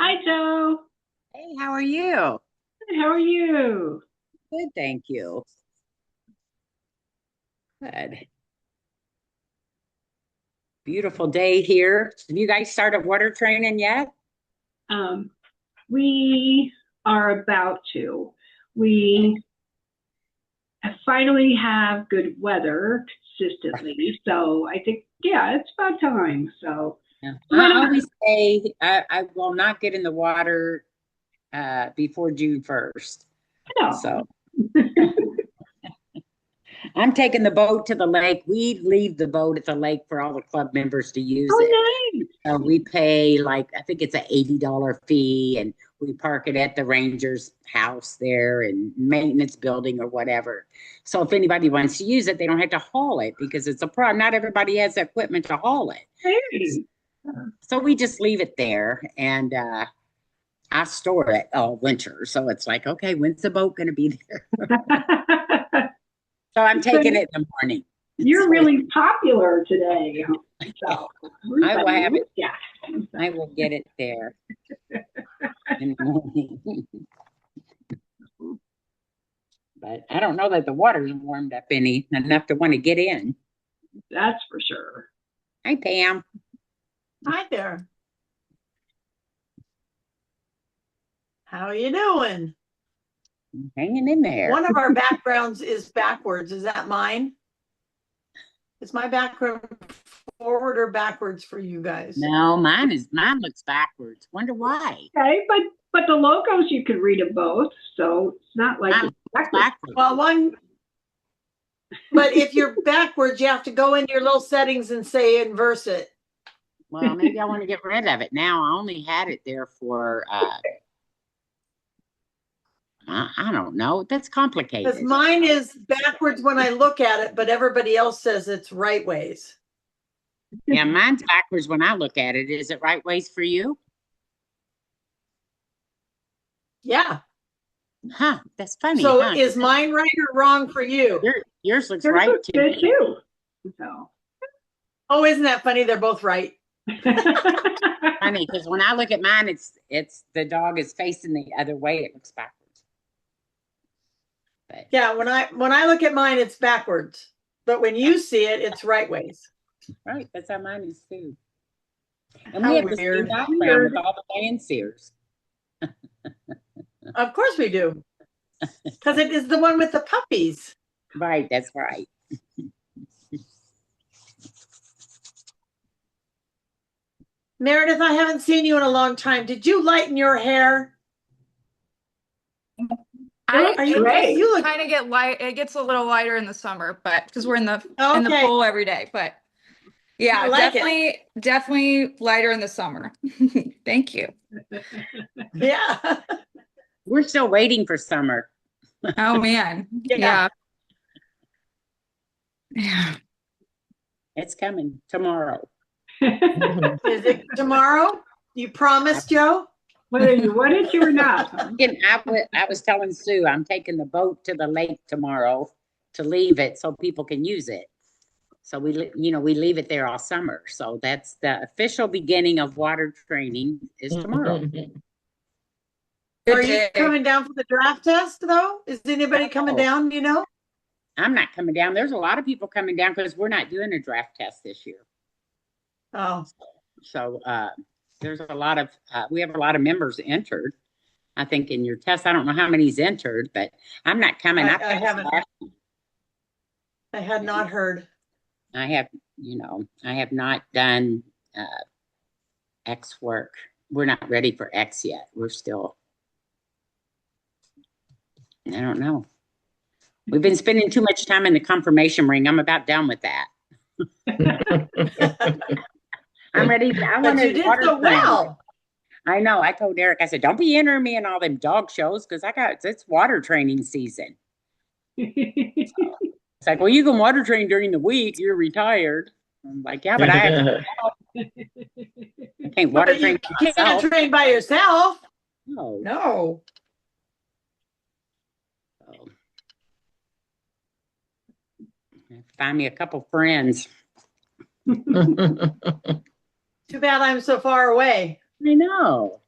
Hi, Joe. Hey, how are you? Good, how are you? Good, thank you. Good. Beautiful day here. Have you guys started water training yet? Um, we are about to. We finally have good weather consistently, so I think, yeah, it's about time. So, Yeah. what I are, always say I will not get in the water before June 1st. no. So I'm taking the boat to the lake. We leave the boat at the lake for all the club members to use it. Oh, nice. We pay like I think it's an $80 fee, and we park it at the ranger's house there and maintenance building or whatever. So if anybody wants to use it, they don't have to haul it because it's a problem. Not everybody has the equipment to haul it. Hey. So we just leave it there, and I store it all winter. So it's like, okay, when's the boat going to be there? So I'm So taking it in the morning. you're So really popular today. So I will everybody have it. look at. I will get it there in the morning. But I don't know that the water's warmed up any enough to want to get in. That's for sure. Hi, Pam. Hi there. How are you doing? Hanging in there. One of our backgrounds is backwards. Is that mine? Is my background forward or backwards for you guys? No, mine looks backwards. Wonder why. Okay, but the logos you could read them both, so it's not like Mine it's looks backwards. backwards. Well, but if you're backwards, you have to go into your little settings and say inverse it. Well, maybe I want to get rid of it now. I only had it there for I don't know. That's complicated. Because mine is backwards when I look at it, but everybody else says it's right ways. Yeah, mine's backwards when I look at it. Is it right ways for you? Yeah. Huh, that's funny, So huh? is mine right or wrong for you? Yours looks Yours right looks to good me. too. So Oh, isn't that funny? They're both right. Funny because when I look at mine, it's the dog is facing the other way. It looks backwards. But Yeah, when I look at mine, it's backwards. But when you see it, it's right ways. right, that's how mine is too. And How we have the same weird. background with all the fanciers. Of course we do. Because it is the one with the puppies. Right, that's right. Meredith, I haven't seen you in a long time. Did you lighten your hair? Are you great? You look kind of get light. It gets a little lighter in the summer, but because we're in the okay. pool every day. But yeah, I like definitely lighter in the summer. Thank you. Yeah. We're still waiting for summer. Oh man, Yeah. yeah. It's coming tomorrow. Is it tomorrow? You promised, Joe? Whether you wanted to or not. I was telling Sue I'm taking the boat to the lake tomorrow to leave it so people can use it. So we leave it there all summer. So that's the official beginning of water training is tomorrow. Are you coming down for the draft test though? Is anybody coming down, you know? I'm not coming down. There's a lot of people coming down because we're not doing a draft test this year. Oh. So there's a lot of we have a lot of members entered. I think in your test, I don't know how many's entered, but I'm not coming. I haven't. I had not heard. I have, I have not done X work. We're not ready for X yet. We're still, I don't know. We've been spending too much time in the confirmation ring. I'm about done with that. I'm ready. But you did so well. I know. I told Eric, I said, don't be entering me in all them dog shows because it's water training season. It's like, well, you can water train during the week. You're retired. I'm like, yeah, but I can't water train by myself. Can't train by yourself. No. No. So, find me a couple friends. Too bad I'm so far away. I know.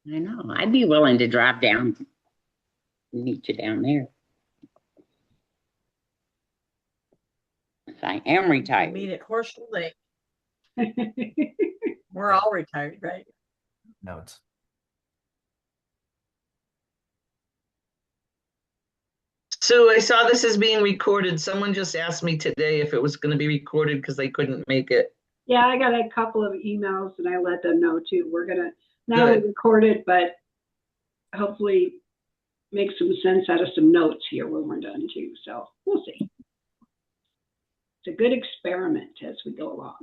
I know. I'd be willing to drive down and meet you down there. I am retired. Meet at Horseshoe Lake. We're all retired, right? Notes. Sue, I saw this is being recorded. Someone just asked me today if it was going to be recorded because they couldn't make it. Yeah, I got a couple of emails and I let them know too. We're gonna not Good. only record it, but hopefully make some sense out of some notes here when we're done too. So we'll see. It's a good experiment as we go along.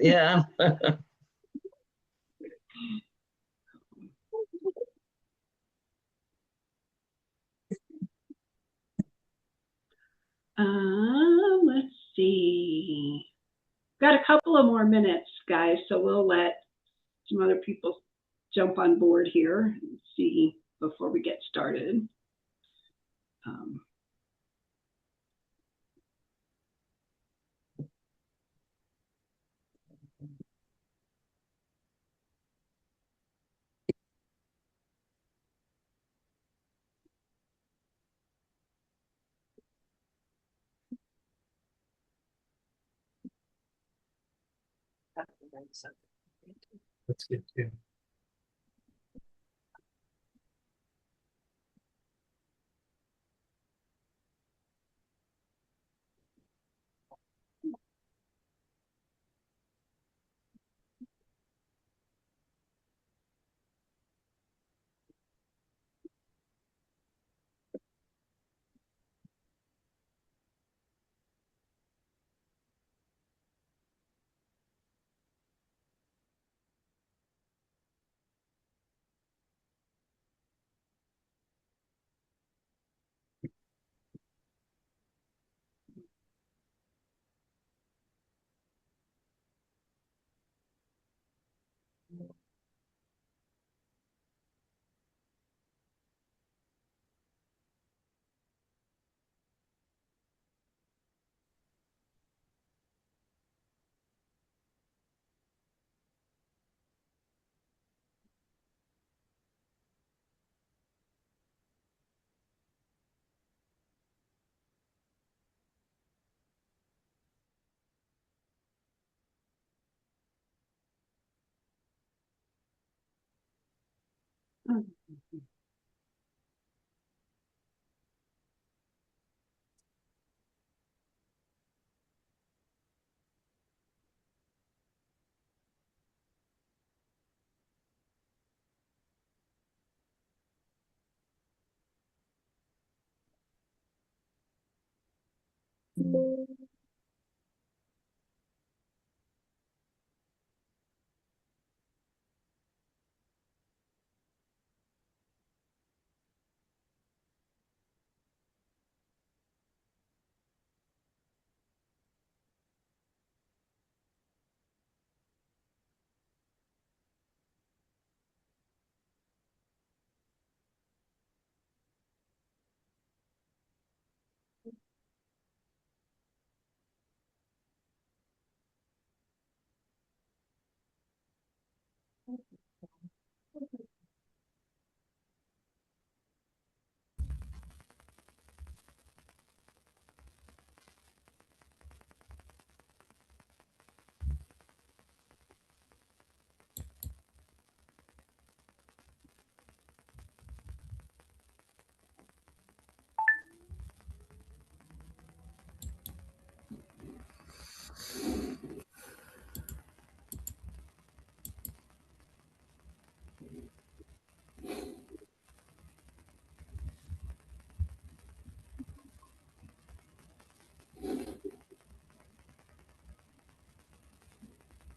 Yeah. Let's see. Got a couple of more minutes, guys, so we'll let some other people jump on board here and see before we get started. That's good too.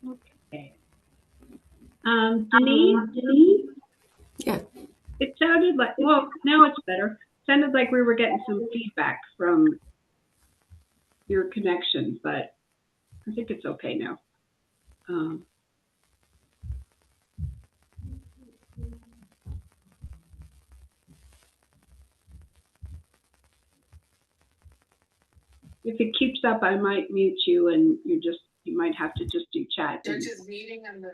Okay. Denise? Yeah. It sounded like, well, now it's better. Sounded like we were getting some feedback from your connection, but I think it's okay now. If it keeps up, I might mute you and you might have to just do chat. Judges meeting on the.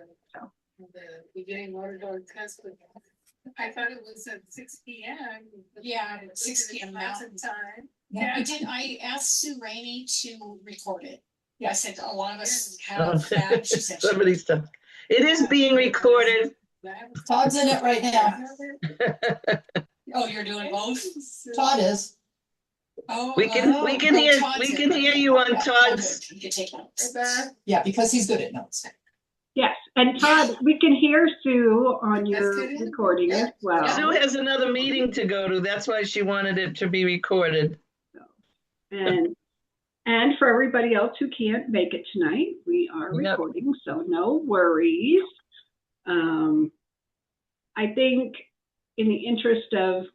The beginning water dog test, but I thought it was at 6 p.m. Yeah, 6 p.m. Mountain time. Yeah, I asked Sue Rainey to record it. Yeah. I said, a lot of us Oh, have that. She said, Somebody's stuck. It is being recorded. Todd's in it right now. Oh, you're doing both? Todd is. Oh, We can hear you on Todd's. You can take notes. Yeah, because he's good at notes. Yes, and Todd, we can hear Sue on your Yes, it is. recording as well. Sue has another meeting to go to. That's why she wanted it to be recorded. And for everybody else who can't make it tonight, we are Yep. recording, so no worries. I think in the interest of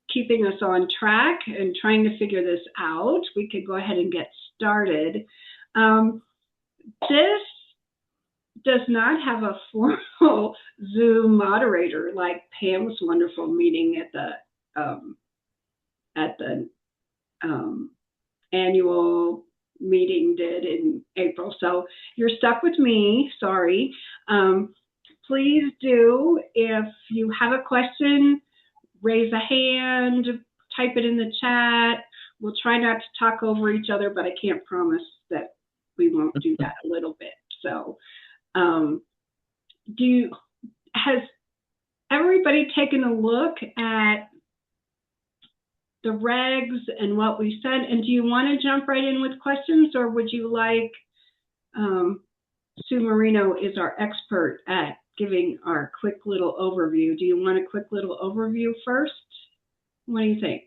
keeping us on track and trying to figure this out, we could go ahead and get started. This does not have a formal Zoom moderator like Pam's wonderful meeting at the annual meeting did in April. So you're stuck with me, sorry. Please do, if you have a question, raise a hand, type it in the chat. We'll try not to talk over each other, but I can't promise that we won't do that a little bit. So has everybody taken a look at the regs and what we said? And do you want to jump right in with questions, or would you like, Sue Marino is our expert at giving our quick little overview. Do you want a quick little overview first? What do you think?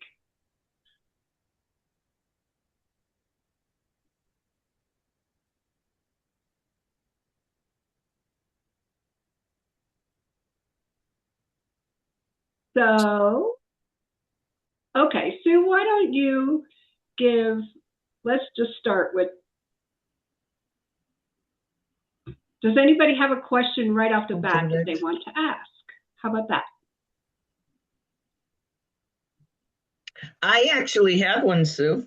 So, okay, Sue, why don't you let's just start with, does anybody have a question right off the bat that they want to ask? How about that? I actually have one, Sue.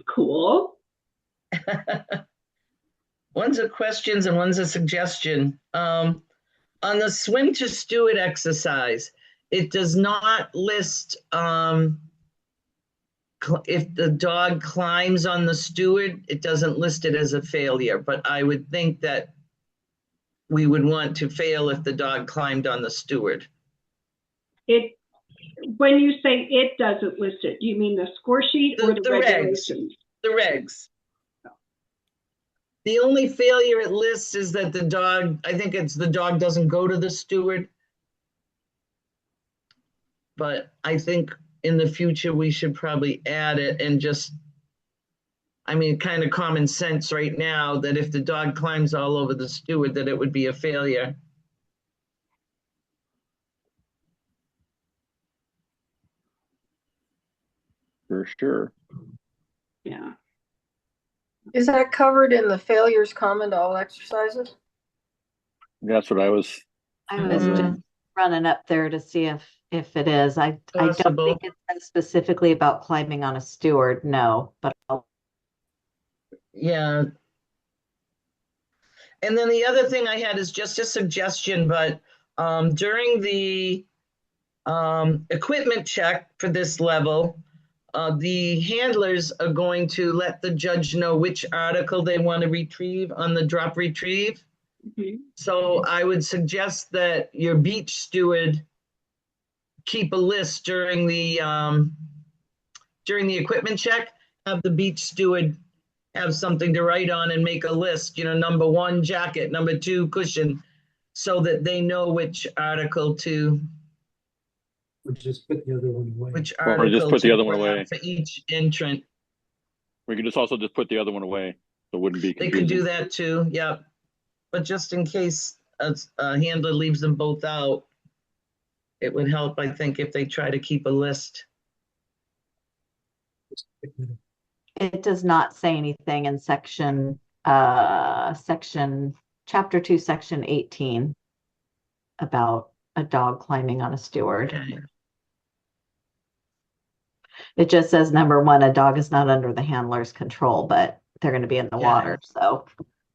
Cool. One's a questions and one's a suggestion. On the swim to steward exercise, it does not list if the dog climbs on the steward, it doesn't list it as a failure, but I would think that we would want to fail if the dog climbed on the steward. When you say it doesn't list it, do you mean the score sheet or the regulations? The regs. The only failure it lists is that the dog, I think it's the dog doesn't go to the steward. But I think in the future, we should probably add it and just, I mean, kind of common sense right now that if the dog climbs all over the steward, that it would be a failure. For sure. Yeah. Is that covered in the failures common to all exercises? That's what I was just running up there to see if it is. I don't think it says specifically about climbing on a steward, no, but yeah. And then the other thing I had is just a suggestion, but during the equipment check for this level, the handlers are going to let the judge know which article they want to retrieve on the drop retrieve. Mm-hmm. So I would suggest that your beach steward keep a list during the equipment check, have the beach steward have something to write on and make a list, number 1 jacket, number 2 cushion, so that they know which article to. Or just put the other one away. Which or just put the other one away for each entrant. We could just also just put the other one away, so it wouldn't be confusing. They could do that too, yeah. But just in case a handler leaves them both out, it would help, I think, if they try to keep a list. it does not say anything in chapter 2, section 18 about a dog climbing on a steward. Okay. It just says, number 1, a dog is not under the handler's control, but they're going to be in the water. So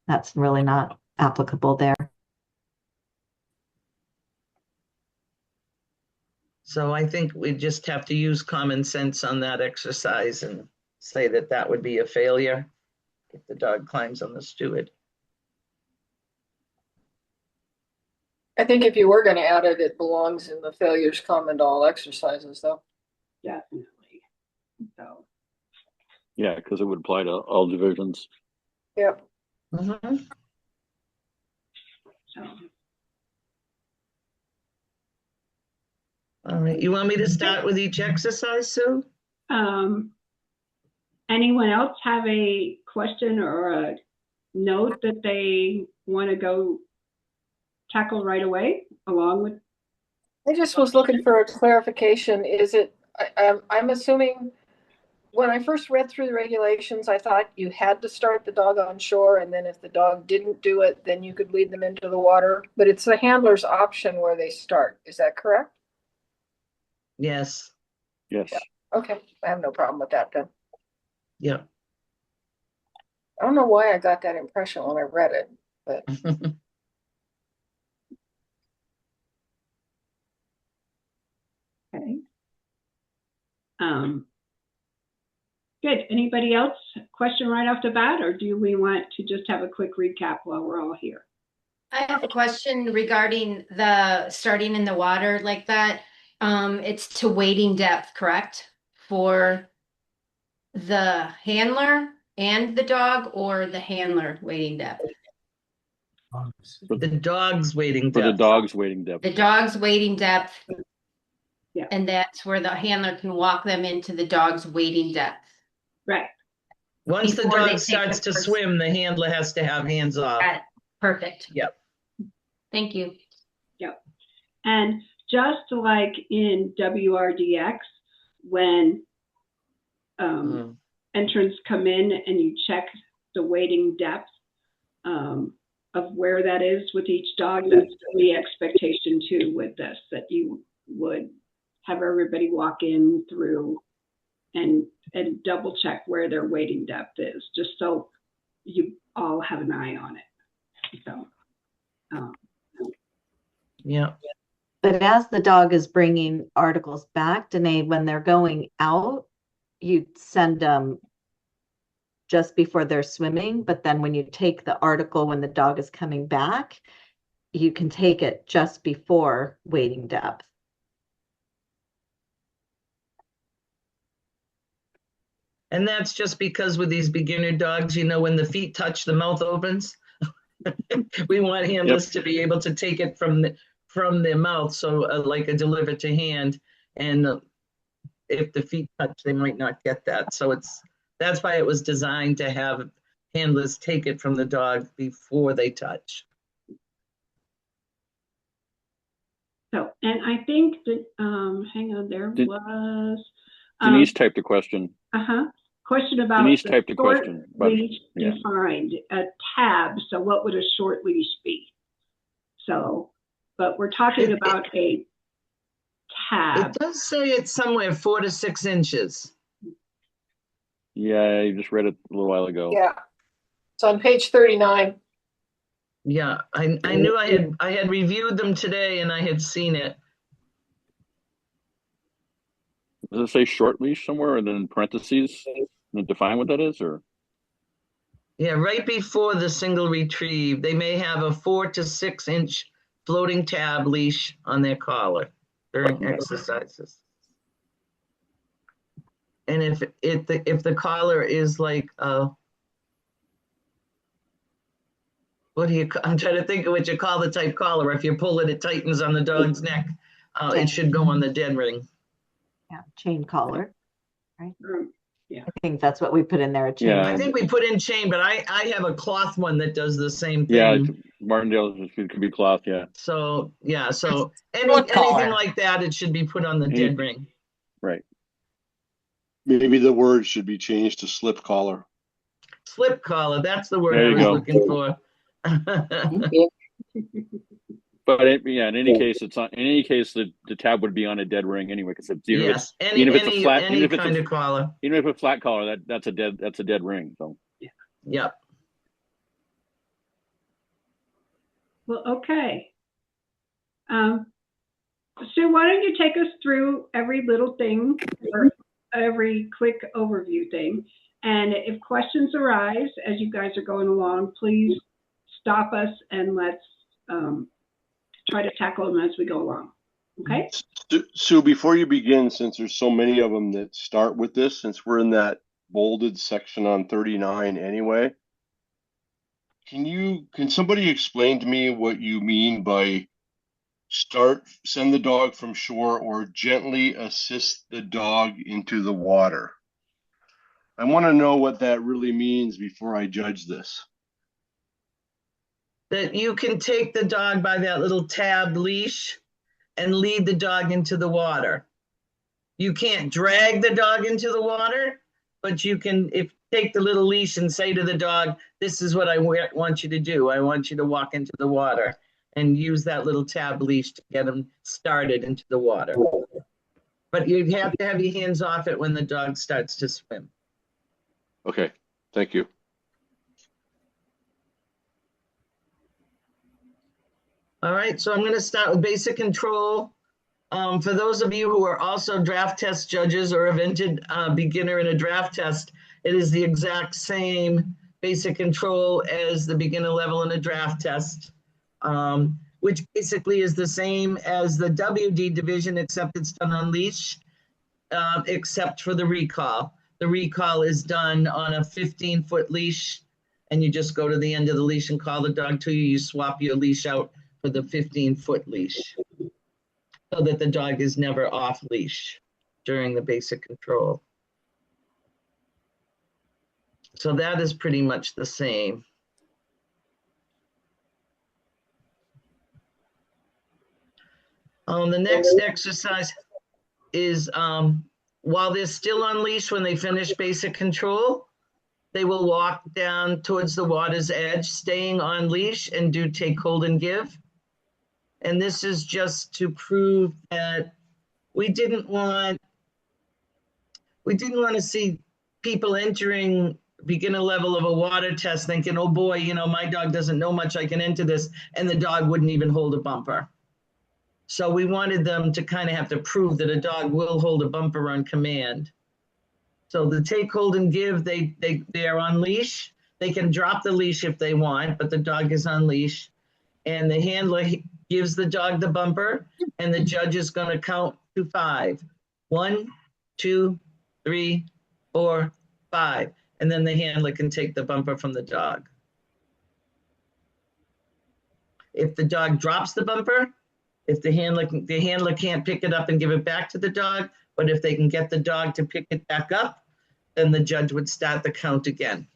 that's really not applicable there. So I think we just have to use common sense on that exercise and say that that would be a failure if the dog climbs on the steward. I think if you were gonna add it, it belongs in the failures common to all exercises, though. Definitely. So, Yeah, because it would apply to all divisions. Yep. Mhm. so. All right, you want me to start with each exercise, Sue? Anyone else have a question or a note that they want to go tackle right away along with? I just was looking for a clarification. Is it, I'm assuming, when I first read through the regulations, I thought you had to start the dog on shore, and then if the dog didn't do it, then you could lead them into the water. But it's the handler's option where they start. Is that correct? Yes. Yes. Yeah. Okay, I have no problem with that then. Yeah. I don't know why I got that impression when I read it, but Okay. Good. Anybody else? Question right off the bat, or do we want to just have a quick recap while we're all here? I have a question regarding the starting in the water like that. It's to wading depth, correct? For the handler and the dog, or the handler wading depth? The dog's wading For the depth. dog's wading depth. The dog's wading depth. Yeah. And that's where the handler can walk them into the dog's wading depth. Right. Once the Before they dog take starts the to first- swim, the handler has to have hands off. Got it. Perfect. Yep. Thank you. Yep. And just like in WRDX, when entrants come in and you check the wading depth of where that is with each dog, that's the expectation too with this, that you would have everybody walk in through and double check where their wading depth is, just so you all have an eye on it. So, yeah. But as the dog is bringing articles back, Danae, when they're going out, you send them just before they're swimming. But then when you take the article when the dog is coming back, you can take it just before wading depth. And that's just because with these beginner dogs, you know, when the feet touch, the mouth opens. We want handlers to be able to take it from their mouth, so like a deliver to hand. And if the feet touch, they might not get that. So that's why it was designed to have handlers take it from the dog before they touch. so, and I think that, hang on, there was. Denise typed a question. Question about Denise the typed a short question. But, leash defined, a tab. So what would a short leash be? So, but we're talking about a tab. It does say it's somewhere 4 to 6 inches. Yeah, you just read it a little while ago. yeah. It's on page 39. Yeah, I knew I had reviewed them today and I had seen it. Does it say short leash somewhere and then in parentheses and define what that is, or? Yeah, right before the single retrieve, they may have a 4 to 6 inch floating tab leash on their collar during exercises. And if the collar is like I'm trying to think of what you call the type collar. If you pull it, it tightens on the dog's neck. It should go on the dead ring. Yeah, chain collar, right? Yeah. I think that's what we put in there. A chain. Yeah. I think we put in chain, but I have a cloth one that does the same thing. Yeah, Martindale, it could be cloth, yeah. So, yeah, so anything like that, it should be put on the dead ring. Right. Maybe the word should be changed to slip collar. Slip collar, that's the word There I you was go. looking for. But in any case, it's on. In any case, the tab would be on a dead ring anyway, because Yes, any kind of collar. Even if it's a flat collar, that's a dead ring. So Yep. Well, okay. Sue, why don't you take us through every little thing, or every quick overview thing? And if questions arise as you guys are going along, please stop us and let's try to tackle them as we go along. Okay? Sue, before you begin, since there's so many of them that start with this, since we're in that bolded section on 39 anyway, can somebody explain to me what you mean by send the dog from shore or gently assist the dog into the water? I want to know what that really means before I judge this. That you can take the dog by that little tab leash and lead the dog into the water. You can't drag the dog into the water, but you can take the little leash and say to the dog, this is what I want you to do. I want you to walk into the water, and use that little tab leash to get them started into the water. But you have to have your hands off it when the dog starts to swim. Okay, thank you. All right, so I'm going to start with basic control. For those of you who are also draft test judges or evented beginner in a draft test, it is the exact same basic control as the beginner level in a draft test, which basically is the same as the WD division, except it's done on leash, except for the recall. The recall is done on a 15-foot leash, and you just go to the end of the leash and call the dog to you. You swap your leash out for the 15-foot leash, so that the dog is never off leash during the basic control. So that is pretty much the same. The next exercise is while they're still on leash, when they finish basic control, they will walk down towards the water's edge, staying on leash, and do take, hold, and give. And this is just to prove that we didn't want to see people entering beginner level of a water test thinking, oh boy, you know, my dog doesn't know much, I can enter this, and the dog wouldn't even hold a bumper. So we wanted them to kind of have to prove that a dog will hold a bumper on command. So the take, hold, and give, they are on leash. They can drop the leash if they want, but the dog is on leash. And the handler gives the dog the bumper, and the judge is going to count to 5. 1, 2, 3, 4, 5. And then the handler can take the bumper from the dog. If the dog drops the bumper, if the handler can't pick it up and give it back to the dog, but if they can get the dog to pick it back up, then the judge would start the count again.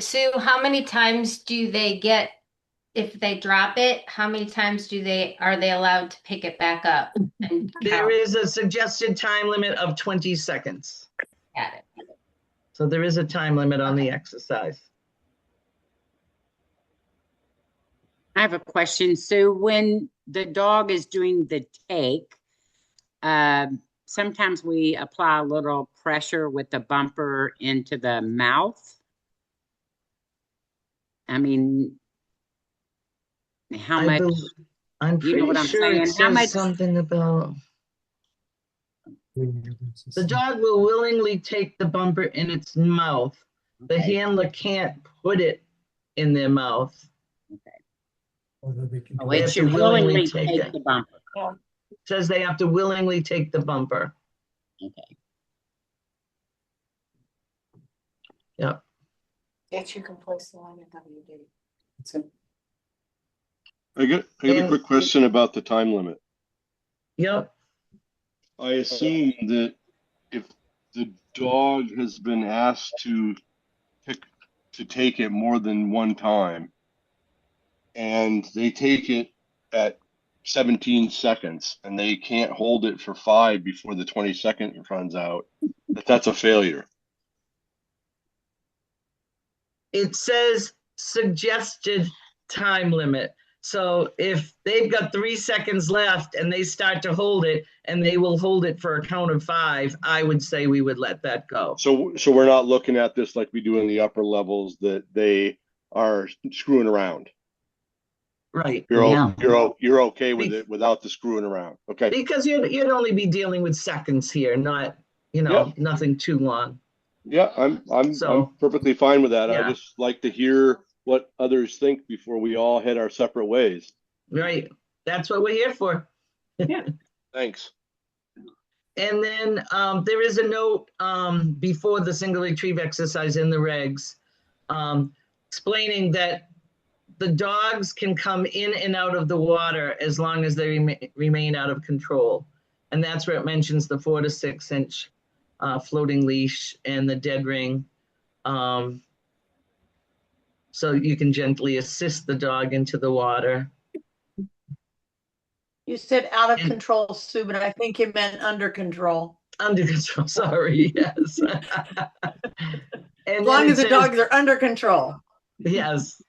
Sue, how many times do they get, if they drop it, how many times are they allowed to pick it back up and count? There is a suggested time limit of 20 seconds. Got it. So there is a time limit on the exercise. I have a question. So when the dog is doing the take, sometimes we apply a little pressure with the bumper into the mouth. I mean, how much? I'm pretty sure it says something about the dog will willingly take the bumper in its mouth. Okay. The handler can't put it in their mouth. Okay. They should willingly take the bumper. Yeah. It says they have to willingly take the bumper. Okay. Yep. Yes, you can place the line at WD. That's it. I got a quick question about the time limit. Yep. I assume that if the dog has been asked to take it more than one time, and they take it at 17 seconds, and they can't hold it for 5 before the 20 second runs out, that's a failure. It says suggested time limit. So if they've got 3 seconds left and they start to hold it and they will hold it for a count of 5, I would say we would let that go. So we're not looking at this like we do in the upper levels that they are screwing around. Right. You're okay with it without the screwing around. Okay. Because you'd only be dealing with seconds here, not, nothing too long. Yeah, I'm perfectly fine with that. Yeah. I just like to hear what others think before we all head our separate ways. Right. That's what we're here for. Yeah. Thanks. And then there is a note before the single retrieve exercise in the regs explaining that the dogs can come in and out of the water as long as they remain out of control. And that's where it mentions the 4 to 6 inch floating leash and the dead ring. So you can gently assist the dog into the water. You said out of control, Sue, but I think you meant under control. Under control, sorry, yes. As long as the dogs are under control. Yes.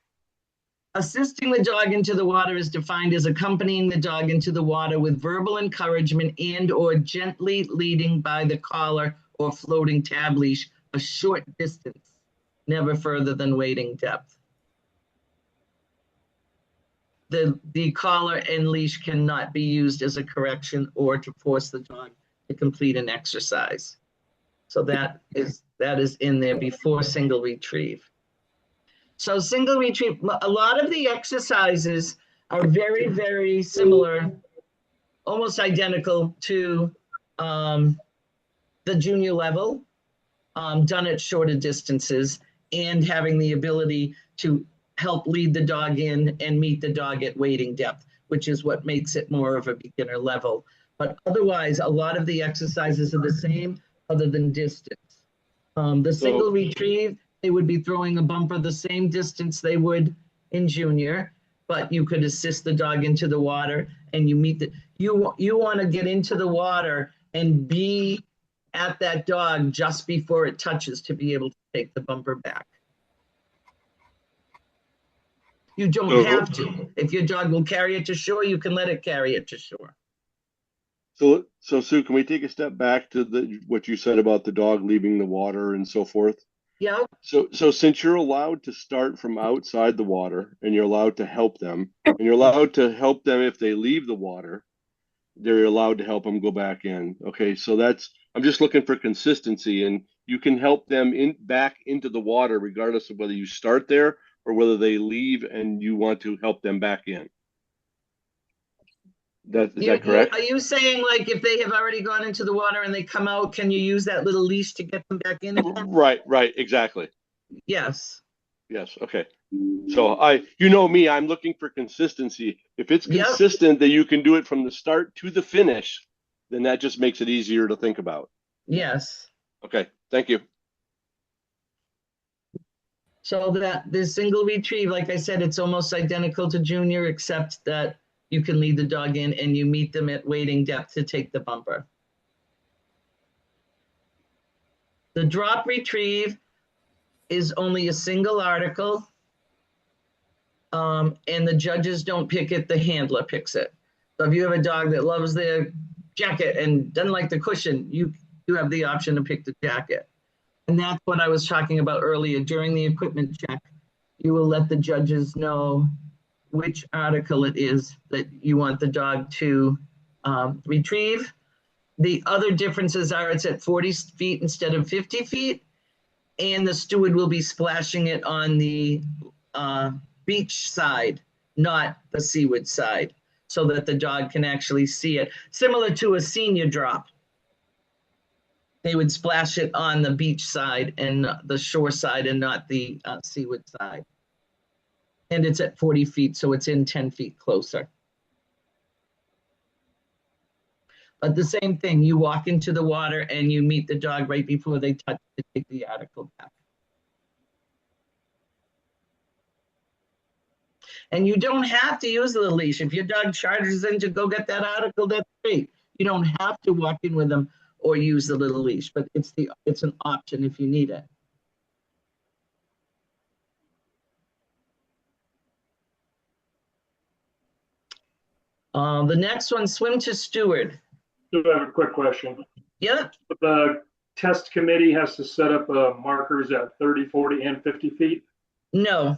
Assisting the dog into the water is defined as accompanying the dog into the water with verbal encouragement and or gently leading by the collar or floating tab leash a short distance, never further than wading depth. The collar and leash cannot be used as a correction or to force the dog to complete an exercise. So that is in there before single retrieve. So single retrieve, a lot of the exercises are very, very similar, almost identical to the junior level, done at shorter distances and having the ability to help lead the dog in and meet the dog at wading depth, which is what makes it more of a beginner level. But otherwise, a lot of the exercises are the same other than distance. The single retrieve, they would be throwing a bumper the same distance they would in junior, but you could assist the dog into the water and you meet you want to get into the water and be at that dog just before it touches to be able to take the bumper back. You don't have to. If your dog will carry it to shore, you can let it carry it to shore. So Sue, can we take a step back to what you said about the dog leaving the water and so forth? Yeah. So since you're allowed to start from outside the water and you're allowed to help them, and you're allowed to help them if they leave the water, they're allowed to help them go back in. Okay, so I'm just looking for consistency, and you can help them back into the water regardless of whether you start there or whether they leave and you want to help them back in. Is that correct? Are you saying like if they have already gone into the water and they come out, can you use that little leash to get them back in again? Right, exactly. Yes. Yes, okay. So me, I'm looking for consistency. If it's consistent that you can do it from the start to the finish, then that just makes it easier to think about. Yes. Okay, thank you. So that the single retrieve, like I said, it's almost identical to junior, except that you can lead the dog in and you meet them at wading depth to take the bumper. The drop retrieve is only a single article, and the judges don't pick it, the handler picks it. So if you have a dog that loves their jacket and doesn't like the cushion, you have the option to pick the jacket. And that's what I was talking about earlier. During the equipment check, you will let the judges know which article it is that you want the dog to retrieve. The other differences are it's at 40 feet instead of 50 feet, and the steward will be splashing it on the beach side, not the seaward side, so that the dog can actually see it. Similar to a senior drop. They would splash it on the beach side and the shore side and not the seaward side. And it's at 40 feet, so it's in 10 feet closer. But the same thing, you walk into the water and you meet the dog right before they touch to take the article back. And you don't have to use the leash. If your dog charges in to go get that article, that's great. You don't have to walk in with them or use the little leash, but it's an option if you need it. The next one, swim to steward. Do I have a quick question? Yeah. The test committee has to set up markers at 30, 40, and 50 feet? No.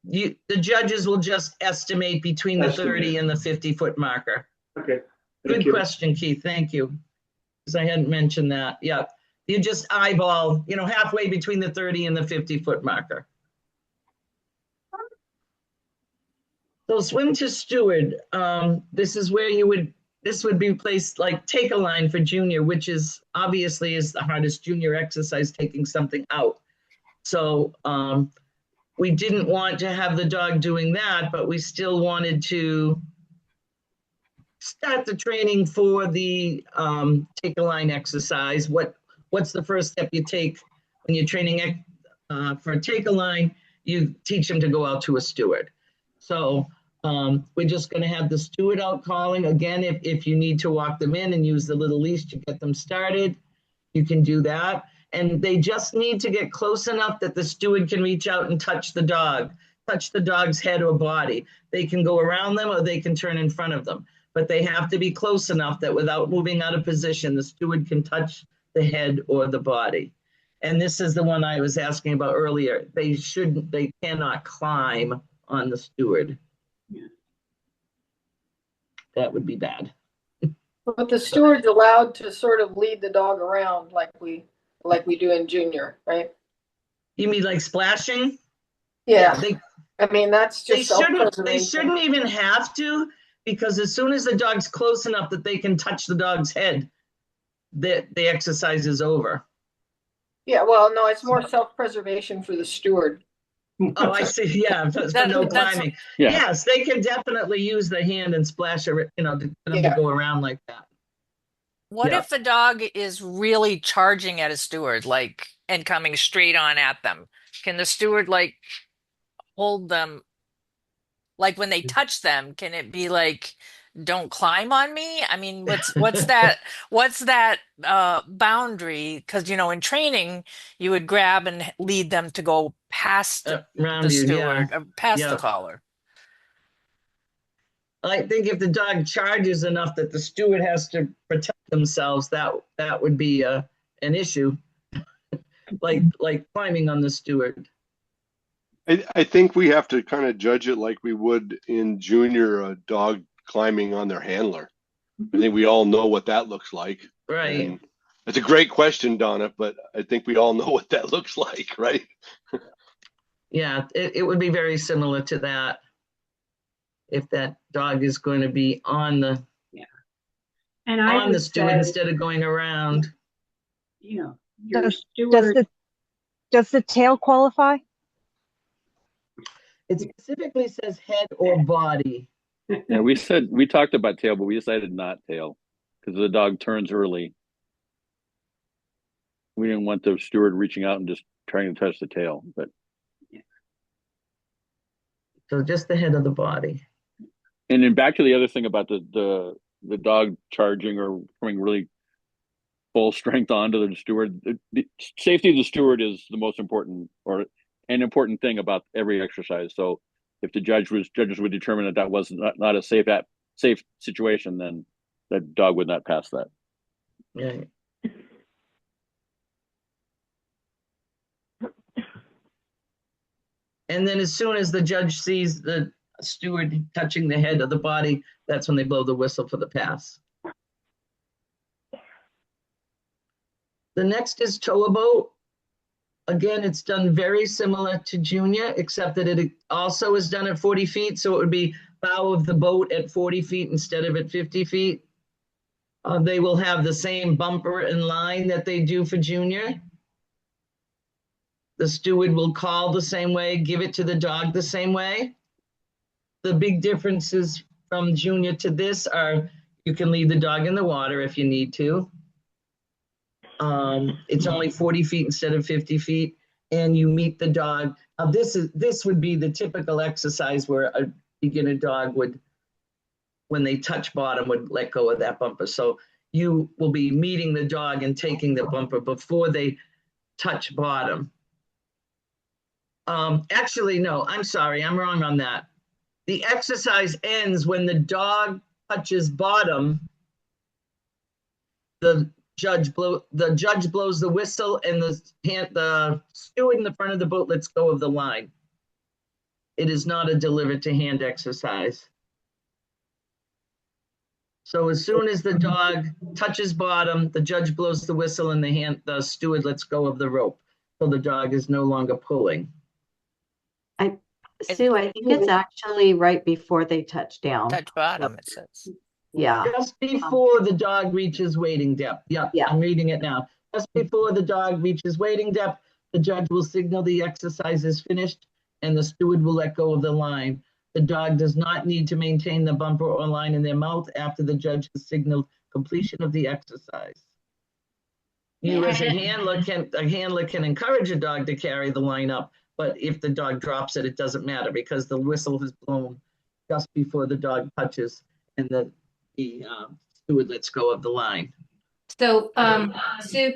The judges will just estimate between the 30 and the 50-foot marker. Okay. Good question, Keith. Thank you. Because I hadn't mentioned that. Yeah. You just eyeball, halfway between the 30 and the 50-foot marker. So swim to steward. This is where this would be placed like take a line for junior, which is obviously is the hardest junior exercise, taking something out. So we didn't want to have the dog doing that, but we still wanted to start the training for the take a line exercise. What's the first step you take when you're training for a take a line? You teach them to go out to a steward. So we're just going to have the steward out calling. Again, if you need to walk them in and use the little leash to get them started, you can do that. And they just need to get close enough that the steward can reach out and touch the dog's head or body. They can go around them or they can turn in front of them. But they have to be close enough that without moving out of position, the steward can touch the head or the body. And this is the one I was asking about earlier. They cannot climb on the steward. Yeah. That would be bad. But the steward's allowed to sort of lead the dog around like we do in junior, right? You mean like splashing? Yeah. That's just they shouldn't even have to, because as soon as the dog's close enough that they can touch the dog's head, the exercise is over. Yeah, well, no, it's more self-preservation for the steward. Oh, I see. Yeah, for no climbing. Yeah. Yes, they can definitely use the hand and splash, to go around like that. What if the dog is really charging at a steward, and coming straight on at them? Can the steward hold them? When they touch them, can it be don't climb on me? I mean, what's that boundary? Because in training you would grab and lead them to go past the steward, past the collar. I think if the dog charges enough that the steward has to protect themselves, that would be an issue, like climbing on the steward. I think we have to kind of judge it like we would in junior, a dog climbing on their handler. I think we all know what that looks like. Right. And it's a great question, Donna, but I think we all know what that looks like, right? Yeah, it would be very similar to that. If that dog is going to be on the steward instead of going around. Your steward. Does the tail qualify? It specifically says head or body. Yeah, we talked about tail, but we decided not tail because the dog turns early. We didn't want the steward reaching out and just trying to touch the tail, but so just the head of the body. And then back to the other thing about the dog charging or coming really full strength onto the steward. The safety of the steward is the most important or an important thing about every exercise. So if the judges would determine that was not a safe situation, then that dog would not pass that. Yeah. And then as soon as the judge sees the steward touching the head of the body, that's when they blow the whistle for the pass. The next is tow a boat. Again, it's done very similar to junior, except that it also is done at 40 feet. So it would be bow of the boat at 40 feet instead of at 50 feet. They will have the same bumper and line that they do for junior. The steward will call the same way, give it to the dog the same way. The big differences from junior to this are you can leave the dog in the water if you need to. It's only 40 feet instead of 50 feet, and you meet the dog. This would be the typical exercise where a beginner dog would, when they touch bottom, would let go of that bumper. So you will be meeting the dog and taking the bumper before they touch bottom. Actually, no, I'm sorry, I'm wrong on that. The exercise ends when the dog touches bottom. The judge blows the whistle, and the steward in the front of the boat lets go of the line. It is not a delivered to hand exercise. So as soon as the dog touches bottom, the judge blows the whistle and the steward lets go of the rope. So the dog is no longer pulling. Sue, I think it's actually right before they touch down. Touch bottom, it says. Yeah. Just before the dog reaches wading depth. Yeah, I'm reading it now. Just before the dog reaches wading depth, the judge will signal the exercise is finished and the steward will let go of the line. The dog does not need to maintain the bumper or line in their mouth after the judge has signaled completion of the exercise. You as a handler can encourage a dog to carry the line up, but if the dog drops it, it doesn't matter because the whistle has blown just before the dog touches and the steward lets go of the line. So, Sue,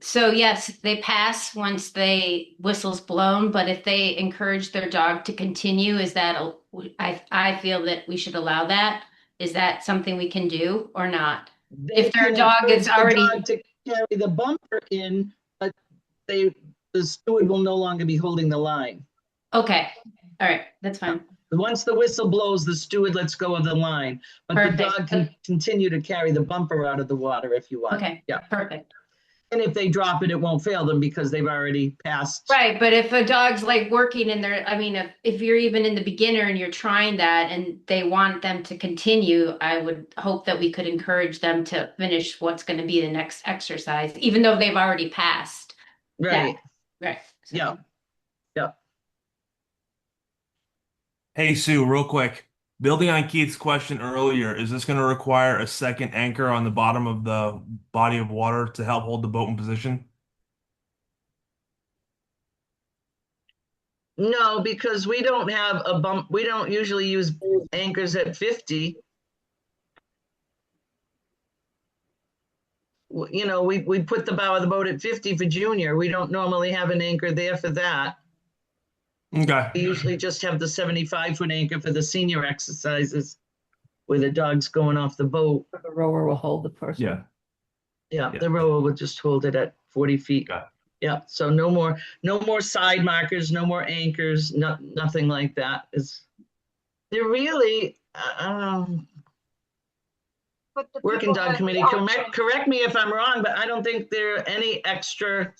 so yes, they pass once they whistle's blown, but if they encourage their dog to continue, is that, I feel that we should allow that. Is that something we can do or not? If their dog is already to carry the bumper in, but the steward will no longer be holding the line. Okay. All right. That's fine. Once the whistle blows, the steward lets go of the line, but the dog can continue to carry the bumper out of the water if you want. Okay. Yeah. Perfect. And if they drop it, it won't fail them because they've already passed. Right. But if a dog's like working in there, I mean, if you're even in the beginner and you're trying that and they want them to continue, I would hope that we could encourage them to finish what's going to be the next exercise, even though they've already passed. Right. That. Right. So. Yeah. Yeah. Hey, Sue, real quick. Building on Keith's question earlier, is this going to require a second anchor on the bottom of the body of water to help hold the boat in position? No, because we don't have a bump. We don't usually use anchors at 50. You know, we put the bow of the boat at 50 for junior. We don't normally have an anchor there for that. Okay. We usually just have the 75-foot anchor for the senior exercises where the dog's going off the boat. The rower will hold the person. Yeah. Yeah, the rower will just hold it at 40 feet. Okay. Yeah, so no more side markers, no more anchors, nothing like that. They're really, working dog committee, correct me if I'm wrong, but I don't think there are any extra.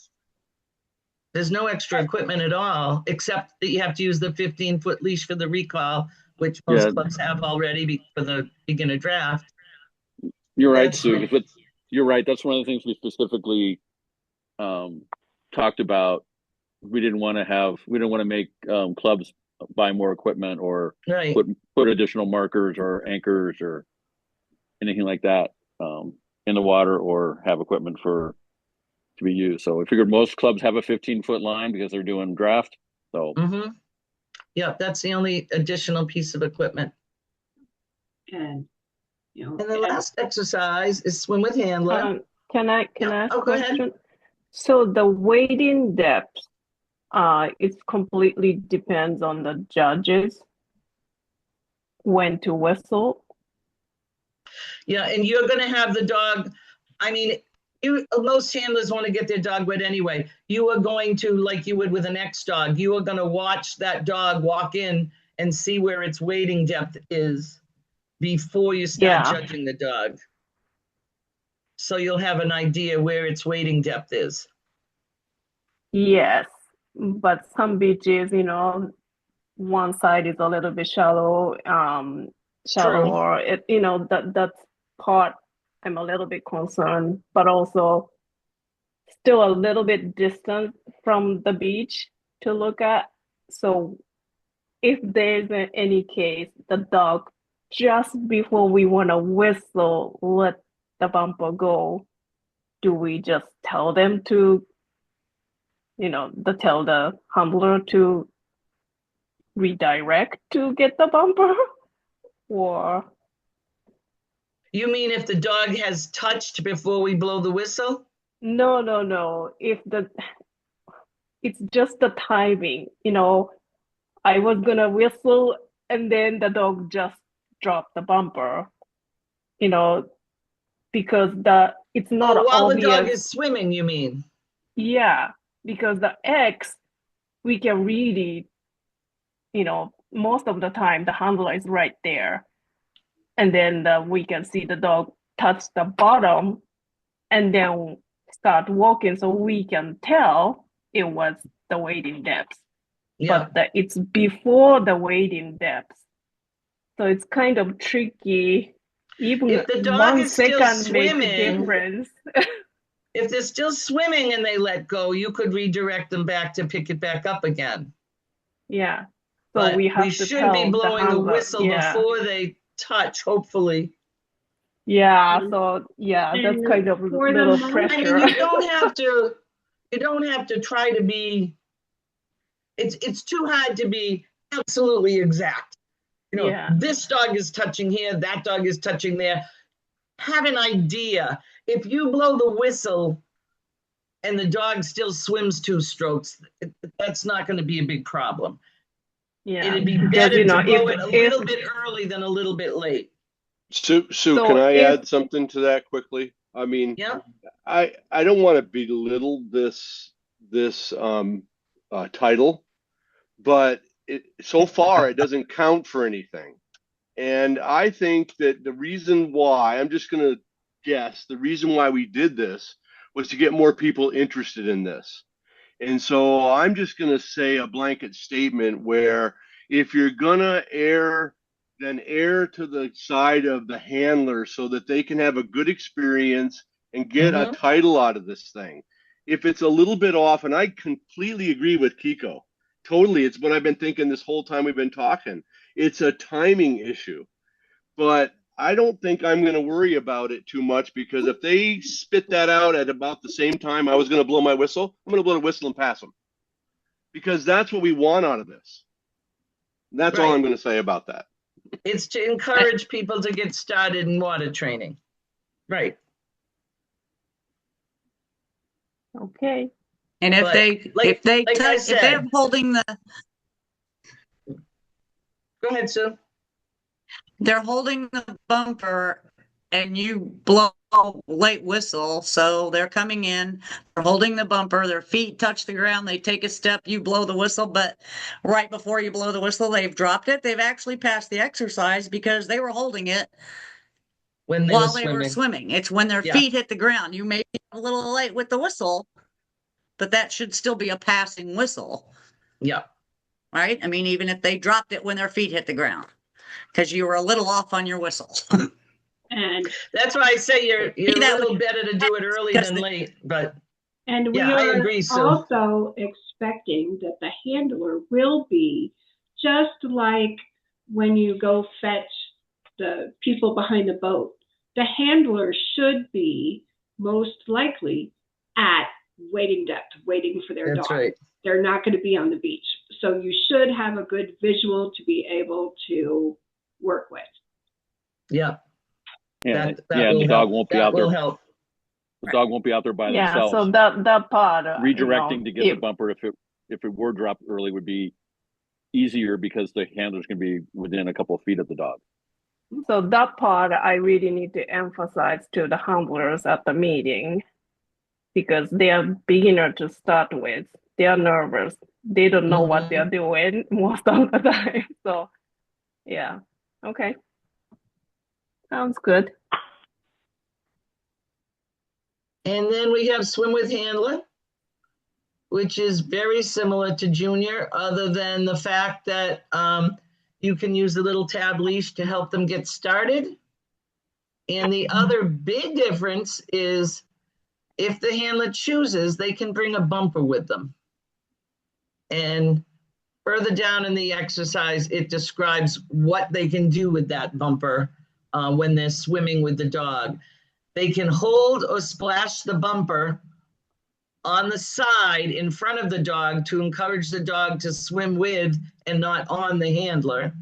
There's no extra equipment at all, except that you have to use the 15-foot leash for the recall, which most clubs have already for the beginner draft. You're right, Sue. But you're right. That's one of the things we specifically talked about. We didn't want to make clubs buy more equipment or put additional markers or anchors or anything like that in the water or have equipment to be used. So we figured most clubs have a 15-foot line because they're doing draft. So yeah, that's the only additional piece of equipment. And and the last exercise is swim with handler. Can I ask a go ahead. question? So the wading depth, it completely depends on the judges when to whistle. Yeah, and you're going to have the dog. I mean, most handlers want to get their dog wet anyway. You are going to, like you would with an X dog, you are going to watch that dog walk in and see where its wading depth is before you start judging the dog. So you'll have an idea where its wading depth is. Yes, but some beaches, one side is a little bit shallow, or that's part I'm a little bit concerned, but also still a little bit distant from the beach to look at. So if there's any case, the dog, just before we want to whistle, let the bumper go, do we just tell them to, tell the handler to redirect to get the bumper? Or you mean if the dog has touched before we blow the whistle? No. It's just the timing, I was gonna whistle, and then the dog just dropped the bumper, you know, because it's not while the dog obvious. is swimming, you mean? Yeah, because the X, we can really, most of the time the handler is right there. And then we can see the dog touch the bottom and then start walking, so we can tell it was the wading depth. Yeah. But it's before the wading depth. So it's kind of tricky. Even if the dog 1 is still second makes a swimming, difference. if they're still swimming and they let go, you could redirect them back to pick it back up again. Yeah. So But we have to should tell be blowing the handler, whistle yeah. before they touch, hopefully. Yeah, so yeah, that's kind of a little pressure. I mean, you don't have to try to be, it's too hard to be absolutely exact. Yeah. This dog is touching here, that dog is touching there. Have an idea. If you blow the whistle and the dog still swims 2 strokes, that's not going to be a big problem. Yeah. It'd be Because, better to blow it a if little bit early than a little bit late. Sue, So can I if- add something to that quickly? I mean, Yeah. I don't want to belittle this title, but so far it doesn't count for anything. And I think that the reason why, I'm just going to guess, the reason why we did this was to get more people interested in this. And so I'm just going to say a blanket statement where if you're going to err, then err to the side of the handler so that they can have a good experience and get a title out of this thing. If it's a little bit off, and I completely agree with Kiko, totally, it's what I've been thinking this whole time we've been talking. It's a timing issue, but I don't think I'm going to worry about it too much, because if they spit that out at about the same time I was going to blow my whistle, I'm going to blow the whistle and pass them, because that's what we want out of this. That's all I'm going to say about that. It's to encourage people to get started in water training. Right. Okay. And if But if they're holding the, go ahead, Sue. They're holding the bumper and you blow late whistle, so they're coming in, they're holding the bumper, their feet touch the ground, they take a step, you blow the whistle, but right before you blow the whistle, they've dropped it. They've actually passed the exercise because they were holding it while they were swimming. It's when their feet hit the ground. You may be a little late with the whistle, but that should still be a passing whistle. Yeah. Right? I mean, even if they dropped it when their feet hit the ground, because you were a little off on your whistle. And that's why I say you're a little better to do it early than late. But we yeah, I are agree, Sue. also expecting that the handler will be just like when you go fetch the people behind the boat. The handler should be most likely at wading depth, waiting for their That's dog. right. They're not going to be on the beach. So you should have a good visual to be able to work with. Yeah. Yeah, and the dog won't be out there. Help. The dog won't be out there by Yeah, themselves. so that part. Redirecting to get the bumper, if it were dropped early, would be easier because the handler's going to be within a couple of feet of the dog. So that part I really need to emphasize to the handlers at the meeting, because they are beginner to start with. They are nervous. They don't know what they are doing most of the time. So yeah, okay. Sounds good. And then we have swim with handler, which is very similar to junior, other than the fact that you can use the little tab leash to help them get started. And the other big difference is if the handler chooses, they can bring a bumper with them. And further down in the exercise, it describes what they can do with that bumper when they're swimming with the dog. They can hold or splash the bumper on the side in front of the dog to encourage the dog to swim with and not on the handler.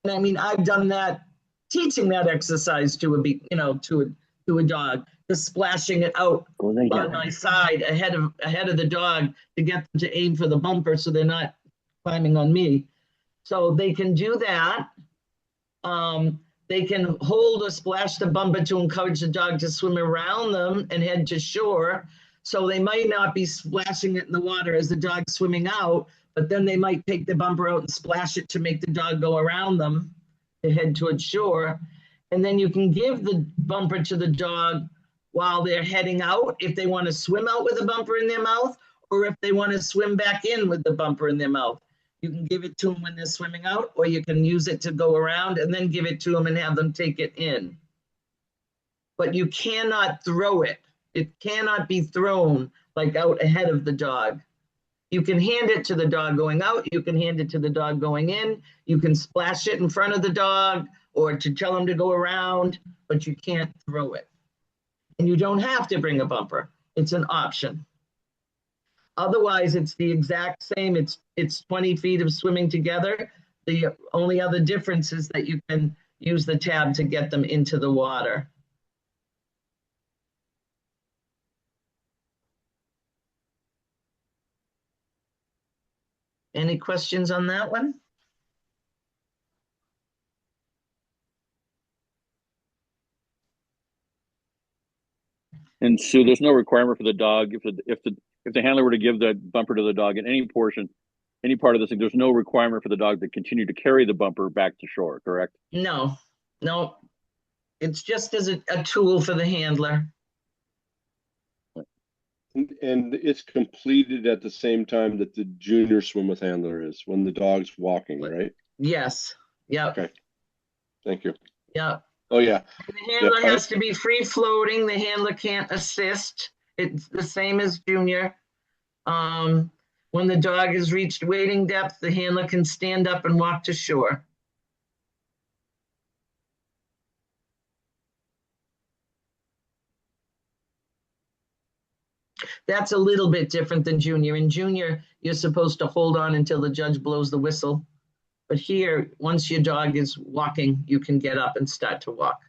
And I mean, I've done that, teaching that exercise to a dog, just splashing it out on my side ahead of the dog to get them to aim for the bumper so they're not climbing on me. So they can do that. They can hold or splash the bumper to encourage the dog to swim around them and head to shore. So they might not be splashing it in the water as the dog's swimming out, but then they might take the bumper out and splash it to make the dog go around them to head towards shore. And then you can give the bumper to the dog while they're heading out, if they want to swim out with a bumper in their mouth, or if they want to swim back in with the bumper in their mouth. You can give it to them when they're swimming out, or you can use it to go around and then give it to them and have them take it in. But you cannot throw it. It cannot be thrown like out ahead of the dog. You can hand it to the dog going out. You can hand it to the dog going in. You can splash it in front of the dog or to tell them to go around, but you can't throw it. And you don't have to bring a bumper. It's an option. Otherwise, it's the exact same. It's 20 feet of swimming together. The only other difference is that you can use the tab to get them into the water. Any questions on that one? And Sue, there's no requirement for the dog if the handler were to give the bumper to the dog in any portion, any part of this thing, there's no requirement for the dog to continue to carry the bumper back to shore, correct? No, no. It's just as a tool for the handler. And it's completed at the same time that the junior swim with handler is, when the dog's walking, right? Yes. Yep. Okay. Thank you. Yep. Oh, yeah. And the handler has to be free floating. The handler can't assist. It's the same as junior. When the dog has reached wading depth, the handler can stand up and walk to shore. That's a little bit different than junior. In junior, you're supposed to hold on until the judge blows the whistle. But here, once your dog is walking, you can get up and start to walk.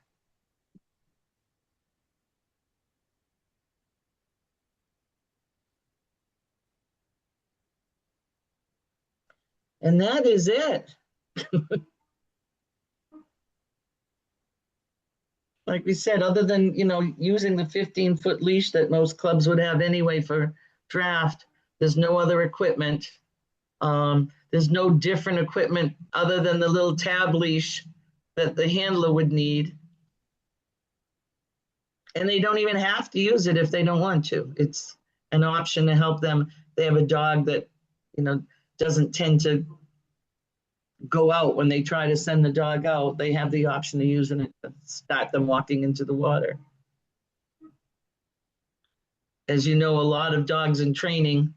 And that is it. Like we said, other than, using the 15-foot leash that most clubs would have anyway for draft, there's no other equipment. There's no different equipment other than the little tab leash that the handler would need. And they don't even have to use it if they don't want to. It's an option to help them. They have a dog that, doesn't tend to go out when they try to send the dog out. They have the option of using it to start them walking into the water. As you know, a lot of dogs in training,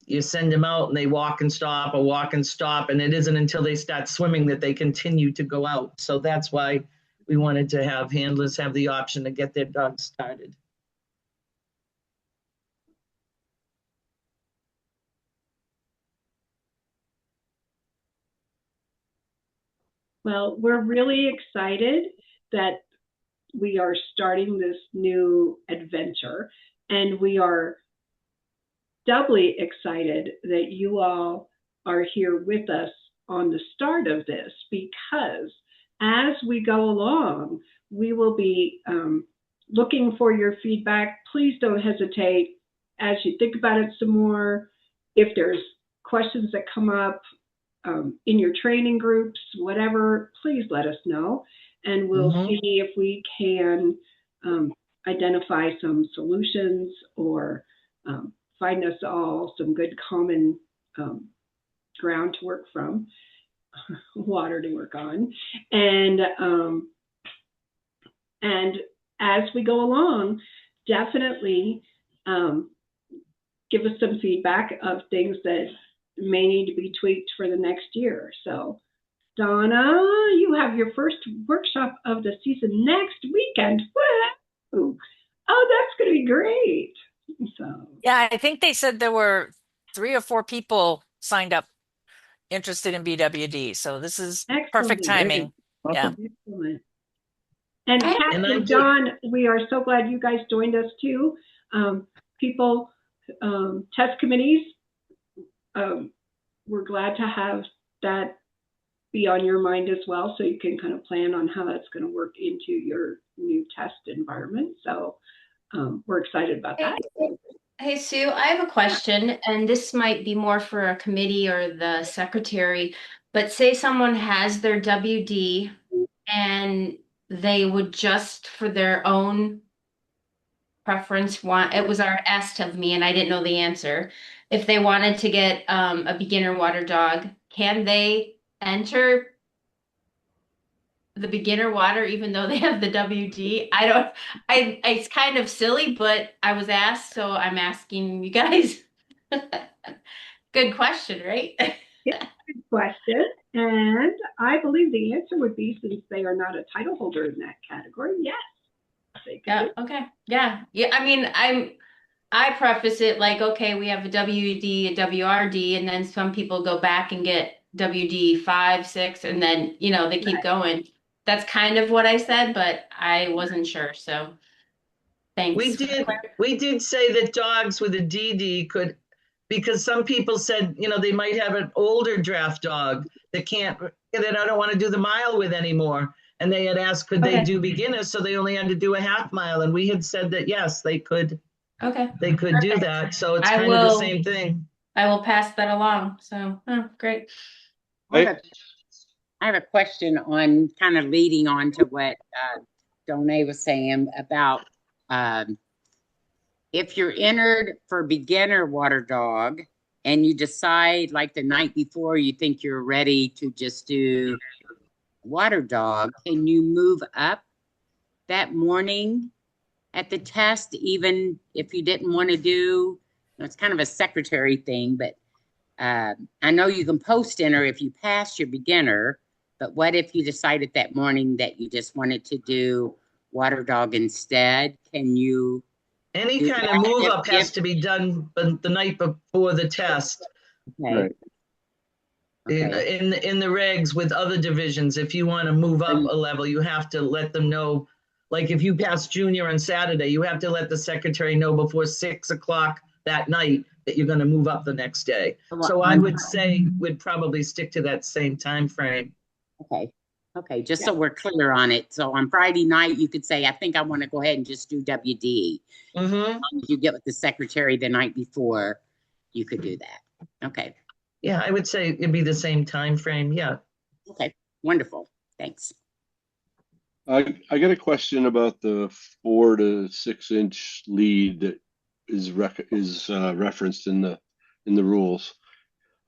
you send them out and they walk and stop or walk and stop, and it isn't until they start swimming that they continue to go out. So that's why we wanted to have handlers have the option to get their dogs started. Well, we're really excited that we are starting this new adventure, and we are doubly excited that you all are here with us on the start of this, because as we go along, we will be looking for your feedback. Please don't hesitate as you think about it some more. If there's questions that come up in your training groups, whatever, please let us know, and we'll see if we can identify some solutions or find us all some good common ground to work from, water to work on. And as we go along, definitely give us some feedback of things that may need to be tweaked for the next year. So Donna, you have your first workshop of the season next weekend. Woo! Oh, that's going to be great. So yeah, I think they said there were 3 or 4 people signed up interested in BWD. So this is perfect timing. Yeah. Excellent. And Kat and John, we are so glad you guys joined us too. Test committees, we're glad to have that be on your mind as well, so you can kind of plan on how that's going to work into your new test environment. So we're excited about that. Hey, Sue, I have a question, and this might be more for a committee or the secretary, but say someone has their WD and they would just for their own preference want, it was asked of me and I didn't know the answer. If they wanted to get a beginner water dog, can they enter the beginner water even though they have the WD? It's kind of silly, but I was asked, so I'm asking you guys. Good question, right? Yeah, good question. And I believe the answer would be, since they are not a title holder in that category, yes. Yeah, okay. Yeah. Yeah. I mean, I preface it like, okay, we have a WD, a WRD, and then some people go back and get WD 5, 6, and then, they keep going. That's kind of what I said, but I wasn't sure. So thanks. We did say that dogs with a DD could, because some people said, they might have an older draft dog that I don't want to do the mile with anymore. And they had asked, could they do beginners? So they only had to do a half mile. And we had said that, yes, they could. Okay. They could do that. So it's kind of the same thing. I will pass that along. So, great. I have a question on kind of leading on to what Donay was saying about if you're entered for beginner water dog and you decide like the night before you think you're ready to just do water dog, can you move up that morning at the test, even if you didn't want to do, it's kind of a secretary thing, but I know you can post enter if you pass your beginner, but what if you decided that morning that you just wanted to do water dog instead? Can you? Any kind of move up has to be done the night before the test. Okay. Right. In the regs with other divisions, if you want to move up a level, you have to let them know. Like if you pass junior on Saturday, you have to let the secretary know before 6 o'clock that night that you're going to move up the next day. So I would say we'd probably stick to that same time frame. Okay, just so we're clear on it. So on Friday night, you could say, I think I want to go ahead and just do WD. You get with the secretary the night before, you could do that. Okay. Yeah, I would say it'd be the same time frame. Yeah. Okay, wonderful. Thanks. I got a question about the 4 to 6 inch lead that is referenced in the rules.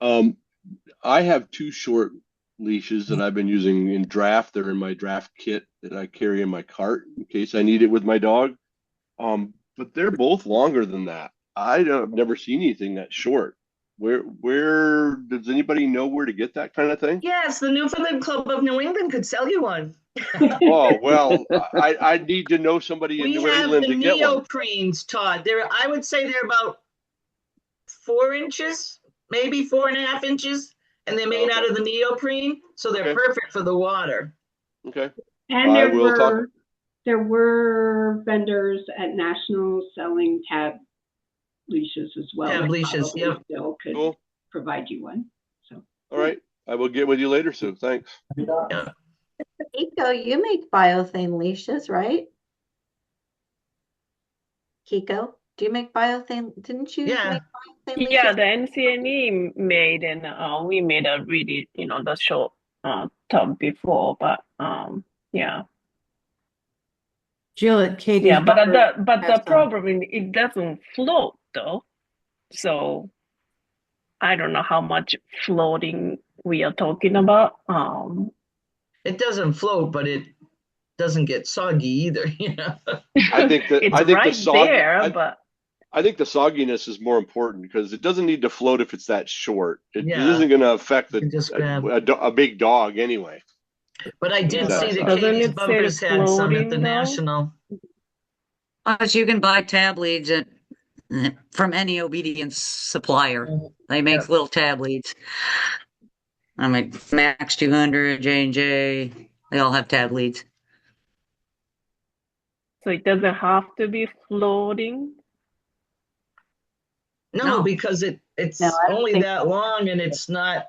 I have 2 short leashes that I've been using in draft. They're in my draft kit that I carry in my cart in case I need it with my dog. But they're both longer than that. I've never seen anything that short. Where does anybody know where to get that kind of thing? Yes, the Newfoundland Club of New England could sell you one. Oh, well, I need to know somebody in New England to get one. We have the neoprenes, Todd. I would say they're about 4 inches, maybe 4.5 inches, and they're made out of the neoprene, so they're perfect for the water. Okay. And there were vendors at National selling tab leashes as well. Tab leashes, yep. Still could provide you one. So. All right. I will get with you later, Sue. Thanks. Yeah. Kiko, you make biothane leashes, right? Kiko, do you make biothane? Didn't you? Yeah. Make biothane leashes? Yeah, the NCA made, and we made a really, the short tub before, but yeah. Jill, Katie. Yeah, but the problem is it doesn't float though, so I don't know how much floating we are talking about. It doesn't float, but it doesn't get soggy either. I think that it's I think the sogginess is more important because it doesn't need to float if it's that short. It isn't going to affect a big dog anyway. But I did see the Katie's Bumpers had some at the National. You can buy tab leads from any obedience supplier. They make little tab leads. I mean, Max 200, J&J, they all have tab leads. So it doesn't have to be floating? No, because it's only that long and it's not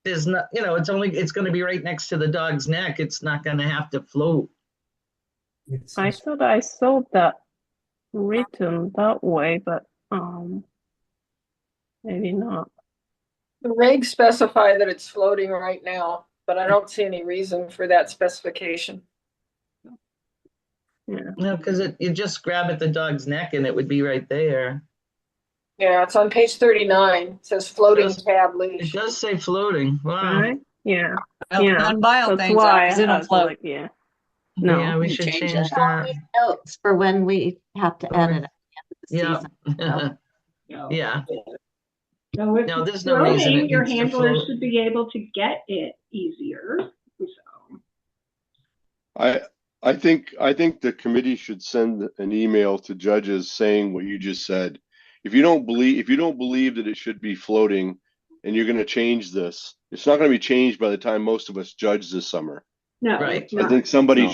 there's not, it's going to be right next to the dog's neck. It's not going to have to float. I thought I saw that written that way, but maybe not. The regs specify that it's floating right now, but I don't see any reason for that specification. Yeah. No, because you just grab at the dog's neck and it would be right there. Yeah, it's on page 39. It says floating tab It leash. does say floating. Wow. Right? Yeah. Well, Yeah. then bio That's things why out, 'cause it'll I was float. like, yeah. No. Yeah, we You should change change that. that. Notes for when we have to edit at the end of the Yeah. season. Yeah. So if No, it's there's no reason floating, it your needs to handler float. should be able to get it easier. So I think the committee should send an email to judges saying what you just said. If you don't believe that it should be floating and you're going to change this, it's not going to be changed by the time most of us judge this summer. no, Right. it's I not. think somebody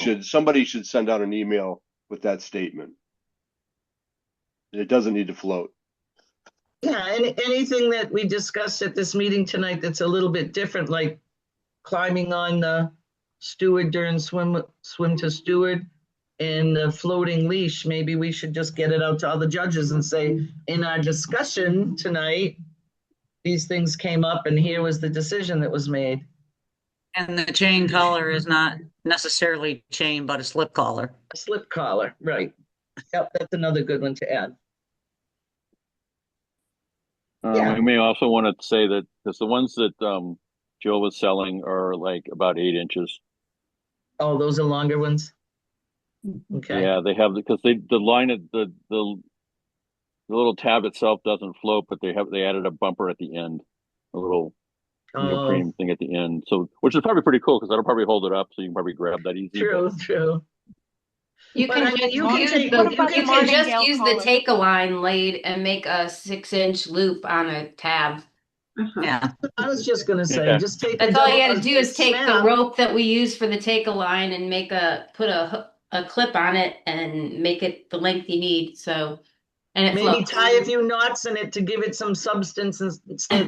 should send out an email with that statement. It doesn't need to float. Yeah, anything that we discussed at this meeting tonight that's a little bit different, like climbing on the steward during swim to steward and the floating leash, maybe we should just get it out to all the judges and say, in our discussion tonight, these things came up and here was the decision that was made. And the chain collar is not necessarily chain, but a slip collar. A slip collar, right. Yep, that's another good one to add. I may also want to say that because the ones that Jill was selling are like about 8 inches. Oh, those are longer ones? Okay. Yeah, they have because the line of the little tab itself doesn't float, but they added a bumper at the end, a little neoprene thing at the end. So which is probably pretty cool because that'll probably hold it up, so you can probably grab that easy. True. You But can I mean, just you can use take- the, what you about the can just martingale use the collar? take-a-line lead and make a 6-inch loop on a tab. Yeah. I was just gonna say, Yeah. just take. That's all you got to do is take the snap. rope that we use for the take-a-line and put a clip on it and make it the length you need. So, and it Maybe floats. tie a few knots in it to give it some substance and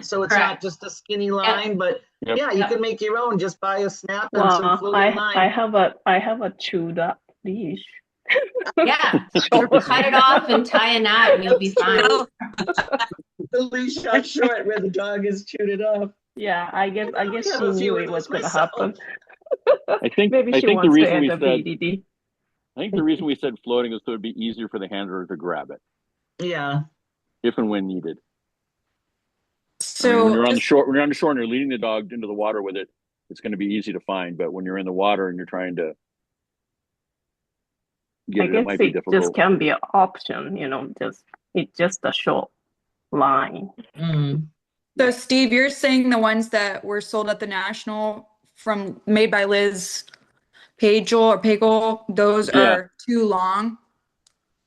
so it's not Correct. just a skinny line, but Yep. yeah, you Yep. can make your own, just buy a snap and some Well, floating line. I have a chewed up leash. Yeah, cut it off and tie a knot and you'll be fine. The leash shot short where the dog is chewed it off. Yeah, I guess she I'll see knew what it was this gonna myself. happen. I think Maybe I she think the wants to reason we end said up EDD. I think the reason we said floating is so it'd be easier for the handler to grab it Yeah. if and when needed. I mean, So when you're on the shore and you're leading the dog into the water with it, it's going to be easy to find. But when you're in the water and you're trying to get I it, guess it might be it difficult. just can be an option, it's just a short line. So Steve, you're saying the ones that were sold at the National from Made by Liz Pagel, those Yeah. are too long?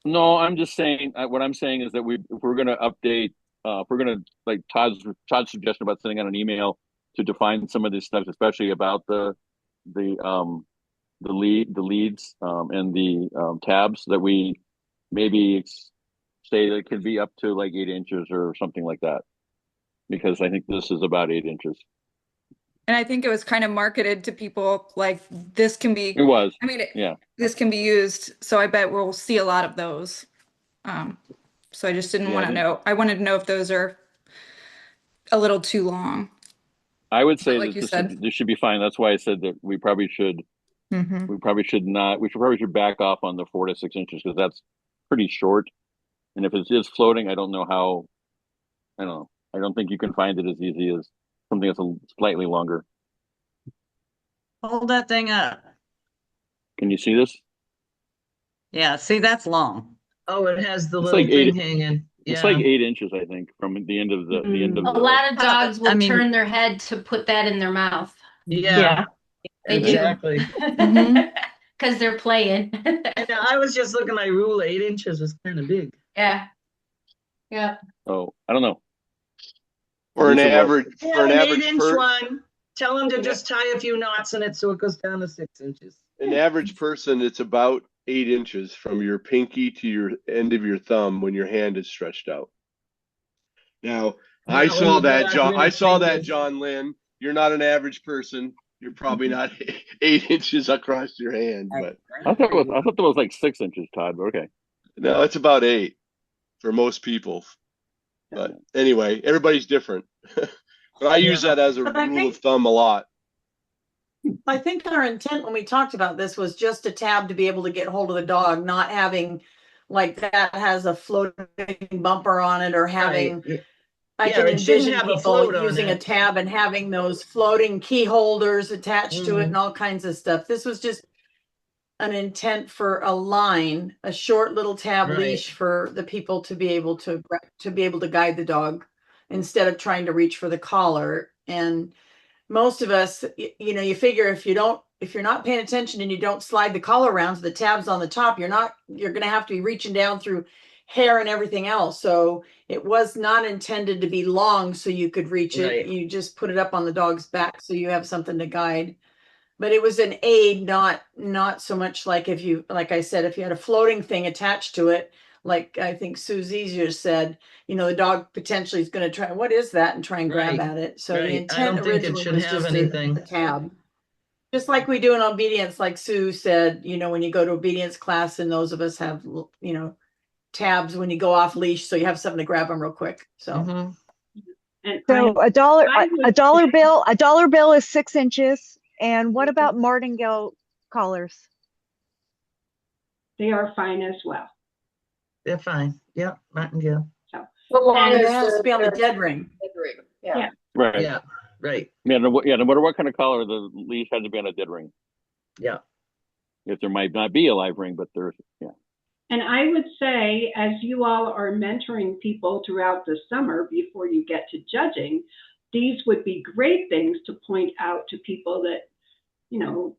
No, I'm just saying. What I'm saying is that if we're going to update, if we're going to like Todd's suggestion about sending out an email to define some of this stuff, especially about the leads and the tabs, that we maybe say that it could be up to like 8 inches or something like that, because I think this is about 8 inches. And I think it was kind of marketed to people like this can be. It was. I mean, Yeah. this can be used. So I bet we'll see a lot of those. So I just didn't want to know. I wanted to know if those are a little too long. I would say like that you said. this should be fine. That's why I said that we probably should. Mhm. We probably should not. We probably should back off on the 4 to 6 inches because that's pretty short. And if it is floating, I don't know how. I don't know. I don't think you can find it as easy as something that's slightly longer. Hold that thing up. Can you see this? Yeah, see, that's long. Oh, it has the It's little like thing 8. hanging. It's Yeah. like 8 inches, I think, from the end of the end of A the. lot of dogs will I mean- turn their head to put that in their mouth. Yeah. They do. Exactly. Because they're playing. And I was just looking at my rule. 8 inches was kind of big. Yeah. Yeah. Oh, I don't know. For an These are what- average, Yeah, for an an average 8-inch per, one. Tell them to just tie a few knots in it so it goes down to 6 inches. an average person, it's about 8 inches from your pinky to your end of your thumb when your hand is stretched out. Now, I Not when saw you that, get John. out I saw that, fingers. John Lynn, you're not an average person. You're probably not 8 inches across your hand, but I thought it was like 6 inches, Todd. But okay. no, it's about 8 for most people. But anyway, everybody's different. But I use that as a rule of thumb a lot. I think our intent when we talked about this was just a tab to be able to get hold of the dog, not having like that has a floating bumper on it or having. Right. I Yeah, can it shouldn't envision have a people float on using a it. tab and having those floating key holders attached to it Mhm. and all kinds of stuff. This was just an intent for a line, a short little tab Right. leash for the people to be able to guide the dog instead of trying to reach for the collar. And most of us, you know, you figure if you're not paying attention and you don't slide the collar around so the tab's on the top, you're going to have to be reaching down through hair and everything else. So it was not intended to be long so you could reach it. Right. You just put it up on the dog's back so you have something to guide. But it was an aid, not so much like like I said, if you had a floating thing attached to it, like I think Susie just said, you know, the dog potentially is going to try, what is that? And try and grab Right. at it. So the Right. I intent don't think it originally should was have just anything. a tab. Just like we do in obedience, like Sue said, you know, when you go to obedience class and those of us have, you know, tabs when you go off leash, so you have something to grab them real quick. So. Mhm. And So I a dollar would- bill is 6 inches. And what about martingale collars? They are fine as well. They're fine. Yep, martingale. So, So long And as it has to be on the they're- dead ring. dead ring. Yeah. Right. Yeah, right. Yeah. No matter what kind of color, the leash has to be on a dead ring. Yeah. If there might not be a live ring, but there's And I would say, as you all are mentoring people throughout the summer before you get to judging, these would be great things to point out to people that, you know,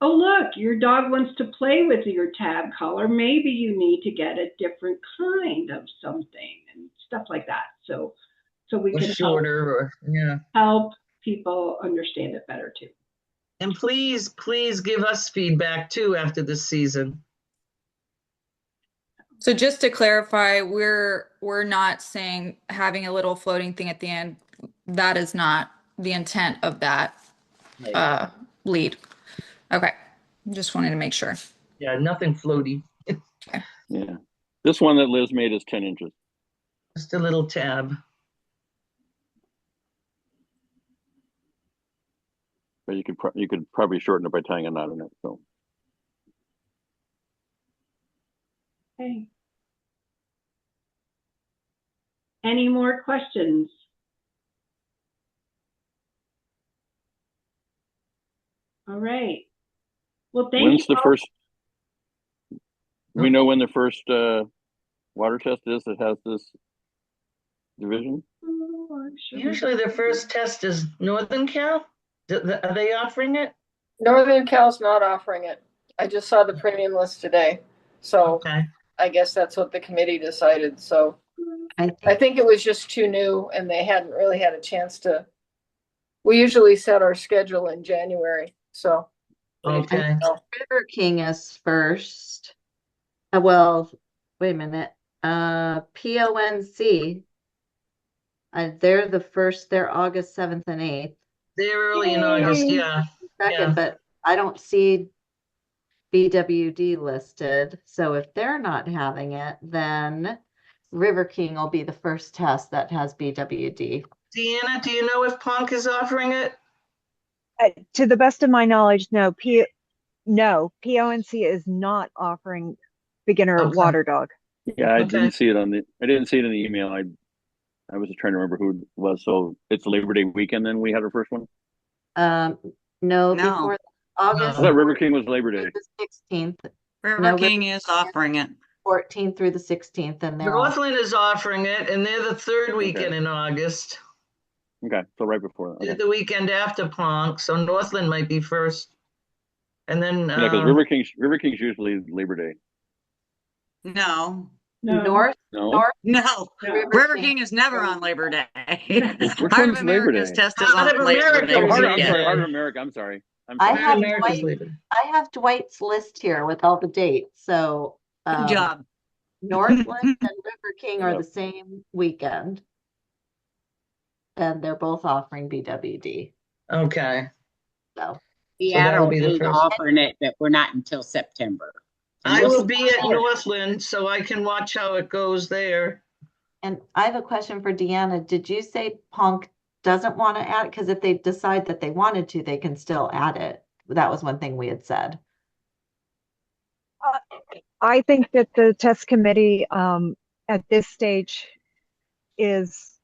oh, look, your dog wants to play with your tab collar. Maybe you need to get a different kind of something and stuff like that. So we Or can shorter, or yeah. help people understand it better too. And please give us feedback too after this season. So just to clarify, we're not saying having a little floating thing at the end. That is not the intent of that lead. Okay, just wanted to make sure. Yeah, nothing floaty. yeah. This one that Liz made is 10 inches. Just a little tab. But you could probably shorten it by tying a knot in it. So. Okay. Any more questions? All right. Well, thank When's you. the first? We know when the first water test is that has this division. Usually their first test is Northern Cal. Are they offering it? Northern Cal's not offering it. I just saw the premium list today. So Okay. I guess that's what the committee decided. So I think it was just too new and they hadn't really had a chance to. We usually set our schedule in January. So. Okay. River King is first. Well, wait a minute. PONC. They're the first. They're August 7th and 8th. They're early in August, yeah. Second, but I don't see BWD listed. So if they're not having it, then River King will be the first test that has BWD. Deanna, do you know if Ponk is offering it? To the best of my knowledge, no. PONC is not offering beginner water dog. Yeah, I didn't see it in the email. I was trying to remember who it was. So it's Labor Day weekend. Then we had our first one. No, before August. I thought River King was Labor Day. The 16th. River King is offering it. 14th through the 16th, and they're Northland is offering it, and they're the third weekend in August. Okay, so right before that. They're the weekend after Ponk, so Northland might be first. And then Yeah, because River King's usually Labor Day. No. North. No. No. River King is never on Labor Day. Heart of America's test is Heart on of Labor Day. Heart of America. I'm sorry. I have Dwight's list here with all the dates. So good job. Northland and River King are the same weekend. And they're both offering BWD. Okay. So Seattle be the is first. offering it, but we're not until September. And I we'll will see be at how- Northland, so I can watch how it goes there. And I have a question for Deanna. Did you say Punk doesn't want to add it? Because if they decide that they wanted to, they can still add it. That was one thing we had said. I think that the test committee at this stage is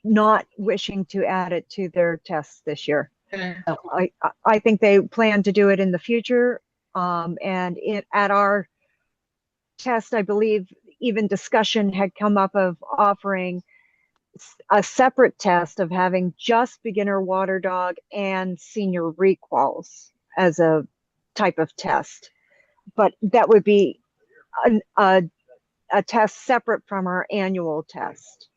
not wishing to add it to their tests this year. I think they plan to do it in the future. And at our test, I believe even discussion had come up of offering a separate test of having just beginner water dog and senior requals as a type of test. But that would be a test separate from our annual test,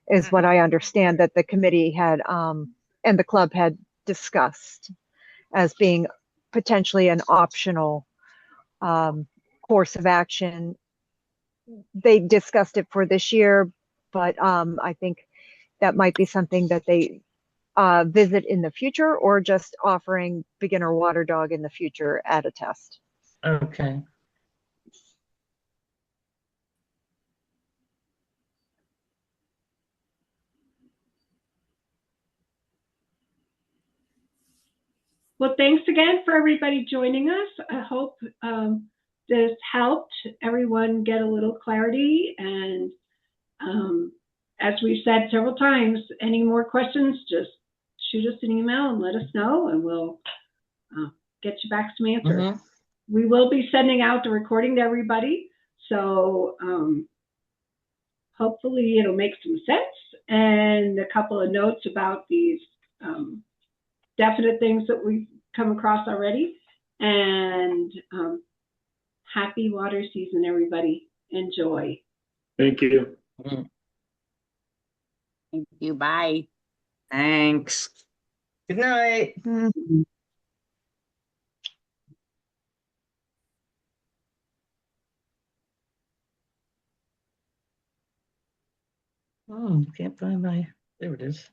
is what I understand that the committee had and the club had discussed as being potentially an optional course of action. They discussed it for this year, but I think that might be something that they visit in the future, or just offering beginner water dog in the future at a test. Okay. Well, thanks again for everybody joining us. I hope this helped everyone get a little clarity. And as we've said several times, any more questions, just shoot us an email and let us know, and we'll get you back some answers. We will be sending out the recording to everybody. So hopefully it'll make some sense, and a couple of notes about these definite things that we've come across already. And happy water season, everybody. Enjoy. Thank you. Thank you. Bye. Thanks. Good night. Oh, can't find my, there it is.